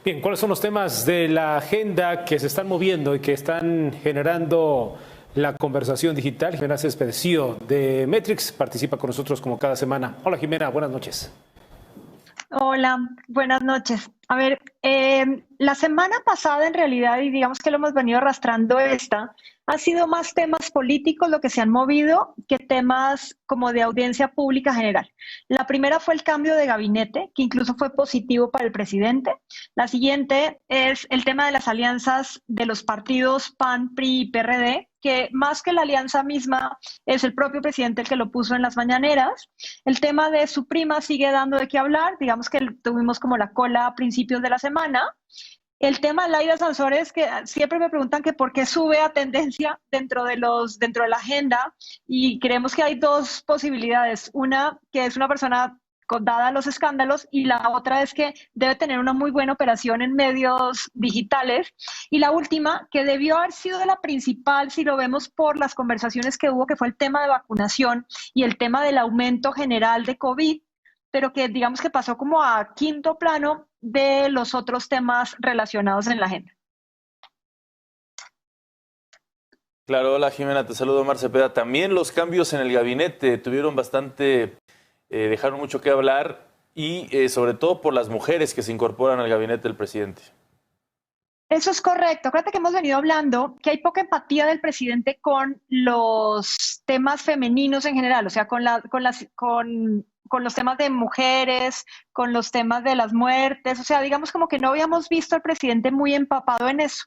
Bien, ¿cuáles son los temas de la agenda que se están moviendo y que están generando la conversación digital? Jimena Céspedes, CEO de Metrix, participa con nosotros como cada semana. Hola Jimena, buenas noches. Hola, buenas noches. A ver, la semana pasada en realidad, y digamos que lo hemos venido arrastrando ha sido más temas políticos lo que se han movido que temas como de audiencia pública general. La primera fue el cambio de gabinete, que incluso fue positivo para el presidente. La siguiente es el tema de las alianzas de los partidos PAN, PRI y PRD, que más que la alianza misma es el propio presidente el que lo puso en las mañaneras. El tema de su prima sigue dando de qué hablar, digamos que tuvimos como la cola a principios de la semana. El tema de Laida Sansores, que siempre me preguntan que por qué sube a tendencia dentro de la agenda, y creemos que hay dos posibilidades. Una, que es una persona dada los escándalos, y la otra es que debe tener una muy buena operación en medios digitales. Y la última, que debió haber sido la principal si lo vemos por las conversaciones que hubo, que fue el tema de vacunación y el tema del aumento general de COVID, pero que digamos que pasó como a quinto plano de los otros temas relacionados en la agenda. Claro, hola Jimena, te saludo Mar Cepeda. También los cambios en el gabinete tuvieron dejaron mucho que hablar y sobre todo por las mujeres que se incorporan al gabinete del presidente. Eso es correcto. Acuérdate que hemos venido hablando que hay poca empatía del presidente con los temas femeninos en general, o sea, con los temas de mujeres, con los temas de las muertes, o sea, digamos como que no habíamos visto al presidente muy empapado en eso.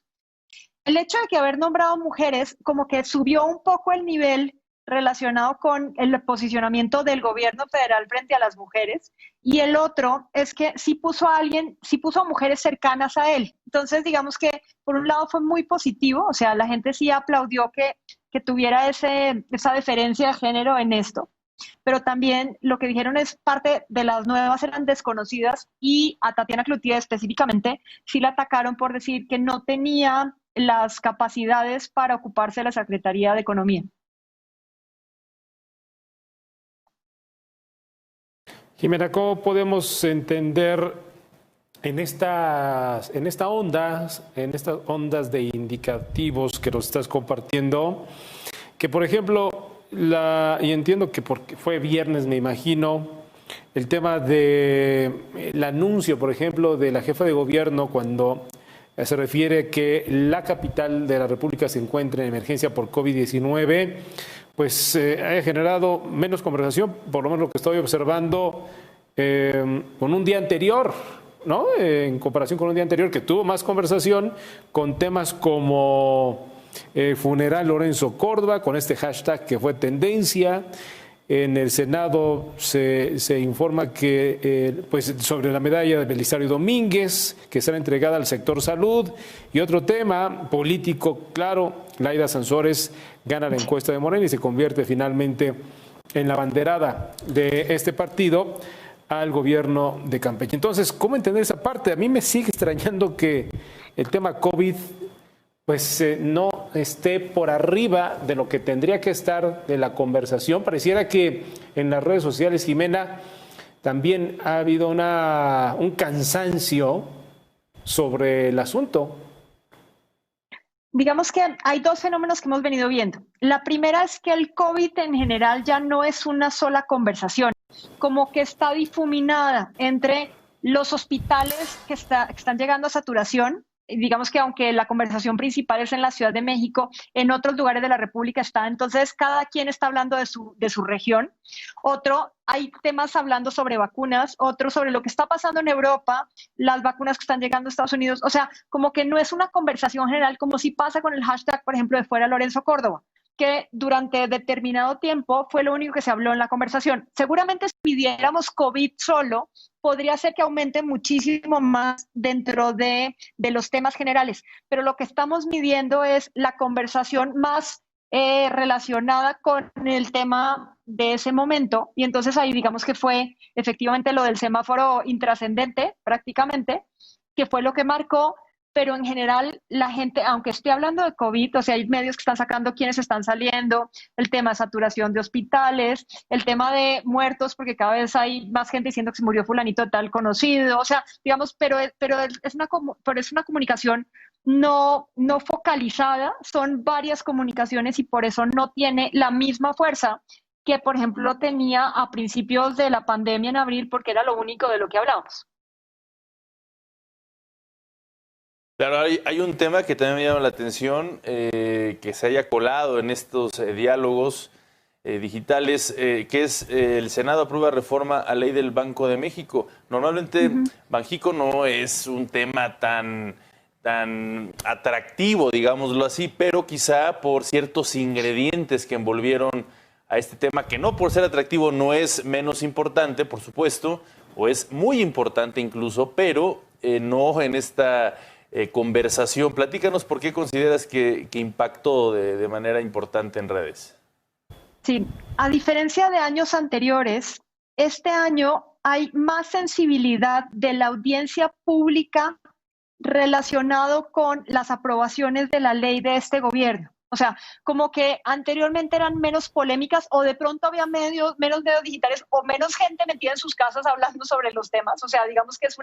El hecho de que haber nombrado mujeres como que subió un poco el nivel relacionado con el posicionamiento del gobierno federal frente a las mujeres, y el otro es que sí puso a mujeres cercanas a él. Entonces, digamos que por un lado fue muy positivo, o sea, la gente sí aplaudió que tuviera esa diferencia de género en esto, pero también lo que dijeron es parte de las nuevas eran desconocidas, y a Tatiana Cloutier específicamente sí la atacaron por decir que no tenía las capacidades para ocuparse de la Secretaría de Economía. Jimena, ¿cómo podemos entender en estas ondas de indicativos que nos estás compartiendo, que por ejemplo, y entiendo que porque fue viernes, me imagino, el tema del anuncio, por ejemplo, de la jefa de gobierno cuando se refiere que la capital de la República se encuentra en emergencia por COVID-19, pues haya generado menos conversación, por lo menos lo que estoy observando, con un día anterior, ¿no? En comparación con un día anterior que tuvo más conversación con temas como funeral Lorenzo Córdoba, con este hashtag que fue tendencia. En el Senado se informa que pues sobre la medalla de Belisario Domínguez, que será entregada al sector salud. Y otro tema político, claro, Laida Sansores gana la encuesta de Morena y se convierte finalmente en la banderada de este partido al gobierno de Campeche. Entonces, ¿cómo entender esa parte? A mí me sigue extrañando que el tema COVID pues no esté por arriba de lo que tendría que estar de la conversación. Pareciera que en las redes sociales, Jimena, también ha habido un cansancio sobre el asunto. Digamos que hay dos fenómenos que hemos venido viendo. La primera es que el COVID en general ya no es una sola conversación, como que está difuminada entre los hospitales que están llegando a saturación. Digamos que aunque la conversación principal es en la Ciudad de México, en otros lugares de la República está, entonces cada quien está hablando de su región. Otro, hay temas hablando sobre vacunas, otro sobre lo que está pasando en Europa, las vacunas que están llegando a Estados Unidos, o sea, como que no es una conversación general como si pasa con el hashtag, por ejemplo, de fuera Lorenzo Córdoba, que durante determinado tiempo fue lo único que se habló en la conversación. Seguramente si pidiéramos COVID solo, podría ser que aumente muchísimo más dentro de los temas generales, pero lo que estamos midiendo es la conversación más relacionada con el tema de ese momento, y entonces ahí digamos que fue efectivamente lo del semáforo intrascendente prácticamente, que fue lo que marcó, pero en general la gente, aunque estoy hablando de COVID, o sea, hay medios que están sacando quiénes están saliendo, el tema de saturación de hospitales, el tema de muertos, porque cada vez hay más gente diciendo que se murió fulanito de tal conocido, o sea, digamos, pero es una comunicación no focalizada, son varias comunicaciones y por eso no tiene la misma fuerza que, por ejemplo, tenía a principios de la pandemia en abril, porque era lo único de lo que hablamos. Claro, hay un tema que también me llama la atención, que se haya colado en estos diálogos digitales, que es el Senado aprueba reforma a ley del Banco de México. Normalmente Banjico no es un tema tan atractivo, digámoslo así, pero quizá por ciertos ingredientes que envolvieron a este tema, que no por ser atractivo no es menos importante, por supuesto, o es muy importante incluso, pero no en esta conversación. Platícanos por qué consideras que impactó de manera importante en redes. Sí, a diferencia de años anteriores, este año hay más sensibilidad de la audiencia pública relacionado con las aprobaciones de la ley de este gobierno. O sea, como que anteriormente eran menos polémicas o de pronto había menos medios digitales o menos gente metida en sus casas hablando sobre los temas. O sea, digamos que es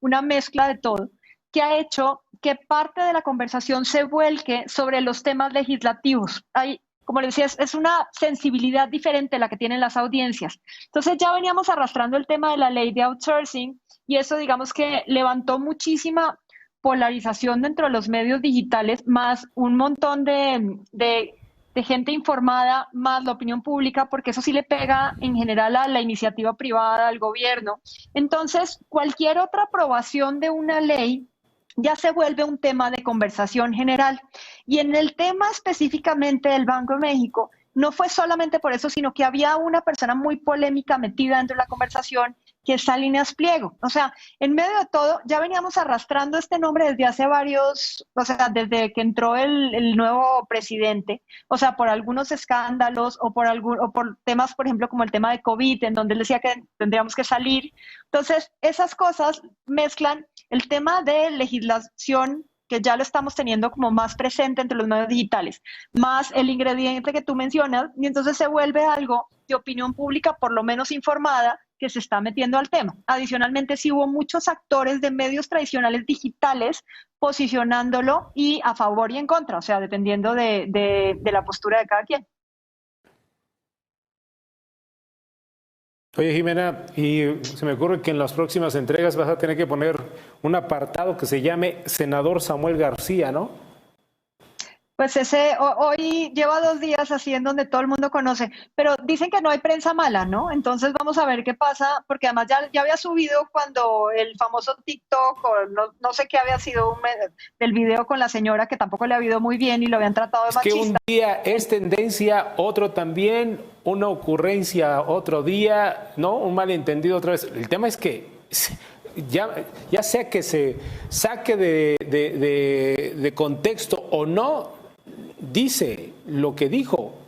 una mezcla de todo, que ha hecho que parte de la conversación se vuelque sobre los temas legislativos. Hay, como les decía, es una sensibilidad diferente la que tienen las audiencias. Entonces ya veníamos arrastrando el tema de la ley de outsourcing y eso digamos que levantó muchísima polarización dentro de los medios digitales, más un montón de gente informada, más la opinión pública, porque eso sí le pega en general a la iniciativa privada, al gobierno. Entonces, cualquier otra aprobación de una ley ya se vuelve un tema de conversación general. Y en el tema específicamente del Banco de México, no fue solamente por eso, sino que había una persona muy polémica metida dentro de la conversación, que es Salinas Pliego. O sea, en medio de todo, ya veníamos arrastrando este nombre desde hace varios, o sea, desde que entró el nuevo presidente, o sea, por algunos escándalos o por temas, por ejemplo, como el tema de COVID, en donde él decía que tendríamos que salir. Entonces, esas cosas mezclan el tema de legislación, que ya lo estamos teniendo como más presente entre los medios digitales, más el ingrediente que tú mencionas, y entonces se vuelve algo de opinión pública, por lo menos informada, que se está metiendo al tema. Adicionalmente, sí hubo muchos actores de medios tradicionales digitales posicionándolo y a favor y en contra, o sea, dependiendo de la postura de cada quien. Oye, Jimena, y se me ocurre que en las próximas entregas vas a tener que poner un apartado que se llame Senador Samuel García, ¿no? Pues hoy lleva 2 días así en donde todo el mundo conoce, pero dicen que no hay prensa mala, ¿no? Entonces vamos a ver qué pasa, porque además ya había subido cuando el famoso TikTok, o no sé qué había sido del video con la señora, que tampoco le ha ido muy bien y lo habían tratado de Es que machista. un día es tendencia, otro también, una ocurrencia otro día, ¿no? Un malentendido otra vez. El tema es que ya sea que se saque de contexto o no, dice lo que dijo.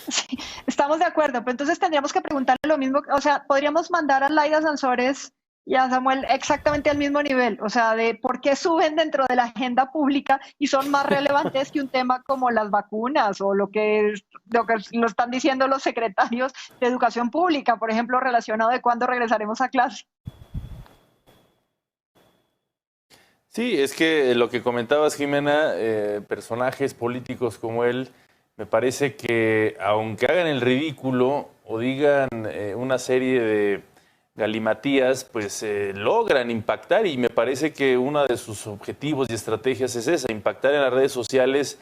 Sí, estamos de acuerdo, pero entonces tendríamos que preguntarle lo mismo, o sea, podríamos mandar a Laida Sansores y a Samuel exactamente al mismo nivel, o sea, de por qué suben dentro de la agenda pública y son más relevantes que un tema como las vacunas o lo que lo están diciendo los secretarios de Educación Pública, por ejemplo, relacionado de cuándo regresaremos a clase. Sí, es que lo que comentabas, Jimena, personajes políticos como él, me parece que aunque hagan el ridículo o digan una serie de galimatías, pues logran impactar, y me parece que uno de sus objetivos y estrategias es esa, impactar en las redes sociales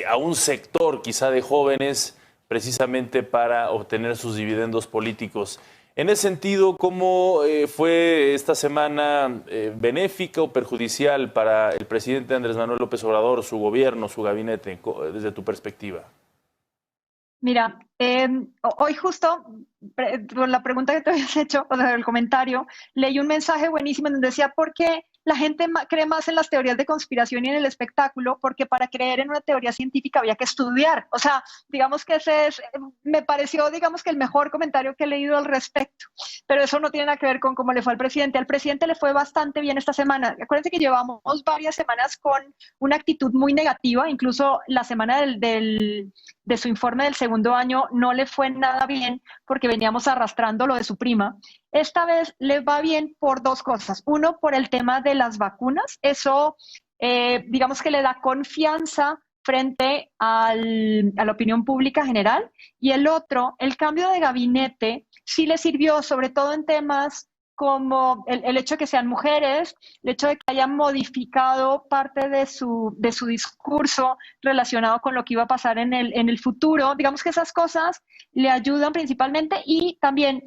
a un sector quizá de jóvenes, precisamente para obtener sus dividendos políticos. En ese sentido, ¿cómo fue esta semana benéfica o perjudicial para el presidente Andrés Manuel López Obrador, su gobierno, su gabinete, desde tu perspectiva? Mira, hoy justo, con la pregunta que te habías hecho, o sea, el comentario, leí un mensaje buenísimo donde decía, ¿por qué la gente cree más en las teorías de conspiración y en el espectáculo, porque para creer en una teoría científica había que estudiar. O sea, digamos que me pareció, digamos que el mejor comentario que he leído al respecto. Pero eso no tiene nada que ver con cómo le fue al presidente. Al presidente le fue bastante bien esta semana. Acuérdense que llevamos varias semanas con una actitud muy negativa, incluso la semana de su informe del segundo año no le fue nada bien porque veníamos arrastrando lo de su prima. Esta vez le va bien por dos cosas. Uno, por el tema de las vacunas. Eso, digamos que le da confianza frente a la opinión pública general. Y el otro, el cambio de gabinete, sí le sirvió, sobre todo en temas como el hecho de que sean mujeres, el hecho de que hayan modificado parte de su discurso relacionado con lo que iba a pasar en el futuro. Digamos que esas cosas le ayudan principalmente, y también,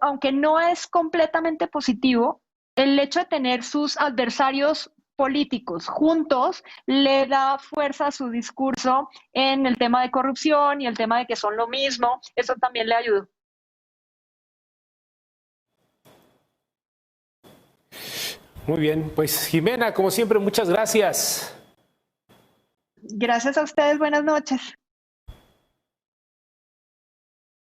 aunque no es completamente positivo, el hecho de tener sus adversarios políticos juntos le da fuerza a su discurso en el tema de corrupción y el tema de que son lo mismo. Eso también le ayudó. Muy bien, pues Jimena, como siempre, muchas gracias. Gracias a ustedes, buenas noches.